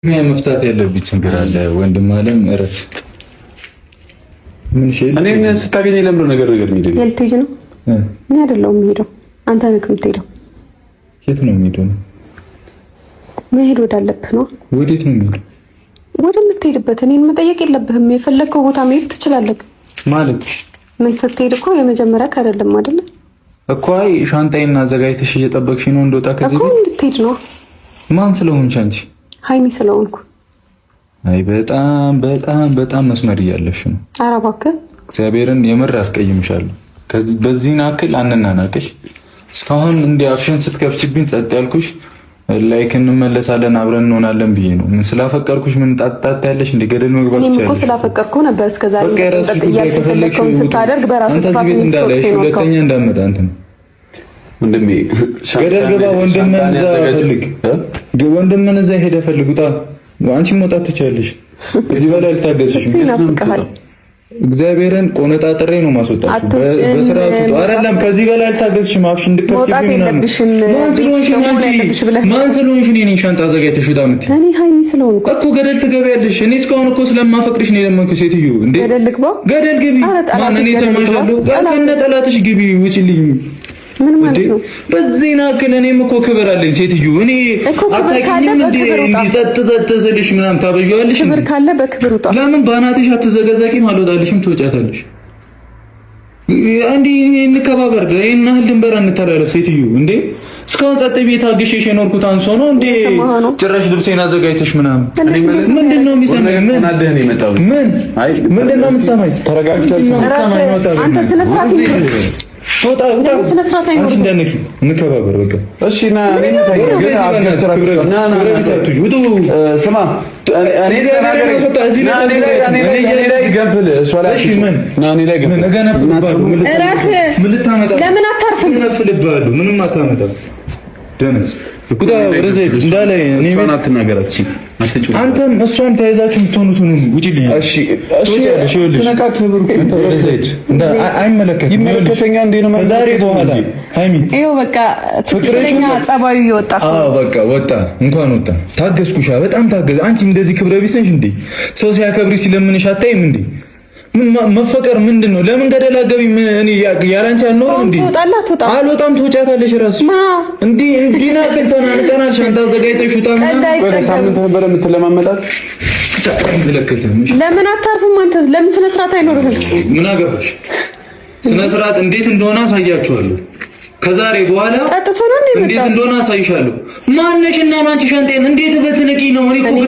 መፍታት ያለብኝ ችግር አለ ወንድም አለም እረፍ። ምን ሸል እኔ ስታገኘኝ ለምን ነገር የሚደግ ልትሄጂ ነው? እኔ አይደለሁም የምሄደው፣ አንተ ነህ የምትሄደው። የት ነው የምሄደው? መሄድ ወዳለብህ ነው። ወዴት ነው የምሄደው? ወደምትሄድበት። እኔን መጠየቅ የለብህም። የፈለግከው ቦታ መሄድ ትችላለህ። ማለት ምን ስትሄድ እኮ የመጀመሪያ አይደለም አይደል እኮ። አይ ሻንጣዬን አዘጋጅተሽ እየጠበቅሽ ነው እንደወጣ ከዚህ እኮ እንድትሄድ ነው። ማን ስለሆንሽ አንቺ? ሃይሚ ስለሆንኩ። አይ በጣም በጣም በጣም መስመር እያለፍሽ ነው። ኧረ እባክህ እግዚአብሔርን የምር አስቀይምሻለሁ። ከዚህ በዚህን አክል አንናናቅሽ። እስካሁን እንደ አፍሽን ስትከፍችብኝ ጸጥ ያልኩሽ ላይክ እንመለሳለን አብረን እንሆናለን ብዬ ነው። ምን ስላፈቀርኩሽ ምን ጣጣት ያለሽ እንደ ገደል መግባት ይችላል። እኔ እኮ ስላፈቀርኩ ነበር እስከዛሬ ተጠያቂውን ስታደርግ በራስህ ጥፋት ነው። ሁለተኛ እንዳመጣ አንተ ወንድሜ ገደል ገባ። ወንድምህን እዛ ሄደህ ፈልጉታ። አንቺ መውጣት ትችያለሽ። እዚህ በላይ አልታገስሽም። እግዚአብሔርን ቆነጣጥሬ ነው ማስወጣት። በስርዓቱ አይደለም። ከዚህ በላይ አልታገስሽም። አፍሽ እንድትከፍቺብኝ ምናምን ማን ስለሆንሽ እኔ ሻንጣ አዘጋጅተሽ ውጣ የምትይ? እኔ ሃይሚ ስለሆንኩ እኮ ገደል ትገቢያለሽ። እኔ እስካሁን እኮ ስለማፈቅርሽ ነው የለመንኩሽ። ሴትዮ እንዴ ገደል ግቢ። ማን እኔ ሰማሻለሁ? ከነ ጠላትሽ ግቢ። ውጪልኝ። ምን ማለት ነው? በዚህ ናክል እኔም እኮ ክብር አለኝ ሴትዮ። እኔ አታውቂኝም እንዴ? ጸጥ ስልሽ ምናምን ታበዣዋለሽ። ክብር ካለ በክብር ውጣ። ለምን ባናትሽ አትዘገዘቂም? አልወጣልሽም፣ ትወጫታለሽ። እንዴ እንከባበር። ይሄን ያህል ድንበር አንተላለፍ ሴትዮ። እንዴ እስካሁን ጸጥ ቤት አግሼሽ የኖርኩት አንሶ ነው እንዴ? ጭራሽ ልብሴን አዘጋጅተሽ ምናምን ምንድነው የሚሰማኝ? ምን አደህ ነው የመጣው? አይ ምንድነው የምትሰማኝ? ተረጋግተሽ አንተ ስለሳት ቶታ አንቺ እንደነሽ እንከባበር። በቃ እሺ ና ስማ ለምን አታርፍም? ምንም አታመጣም። ደነስ እኩታ ወደዚህ እንዳለ እኔ ምን አትናገራት። አንተም እሷን ተያይዛችሁ የምትሆኑት ነው። ውጪልኝ። እሺ እሺ ተነቃት ብሩክ ተወረዘች እንደ አይመለከትም። ይመለከተኛል እንዴ ነው ዛሬ በኋላ ሃይሚ ይኸው በቃ ፍቅረኛ ጸባዩ ይወጣ። አዎ በቃ ወጣ። እንኳን ወጣ። ታገስኩሻ፣ በጣም ታገስ። አንቺ እንደዚህ ክብረ ቢስ ነሽ እንዴ? ሰው ሲያከብርሽ ሲለምንሽ አታይም እንዴ? ምን መፈቀር ምንድነው? ለምን ገደል አገቢም? እኔ ያላንቺ አልኖርም እንዴ? አልወጣም። ትወጫታለሽ ራስሽ እንዴ? እንዲና ከተናንቀናል። ሻንጣ አዘጋጅተሽ ውጣ። ሳምንት ነበር የምትለማመጣት። ለምን አታርፍም አንተ? ለምን ስነ ስርዓት አይኖርህም? ምን አገባሽ? ስነ ስርዓት እንዴት እንደሆነ አሳያችኋለሁ። ከዛሬ በኋላ እንዴት እንደሆነ አሳይሻለሁ። ማነሽና አንቺ ሻንጤን እንዴት በትንቂ ነው? እኔ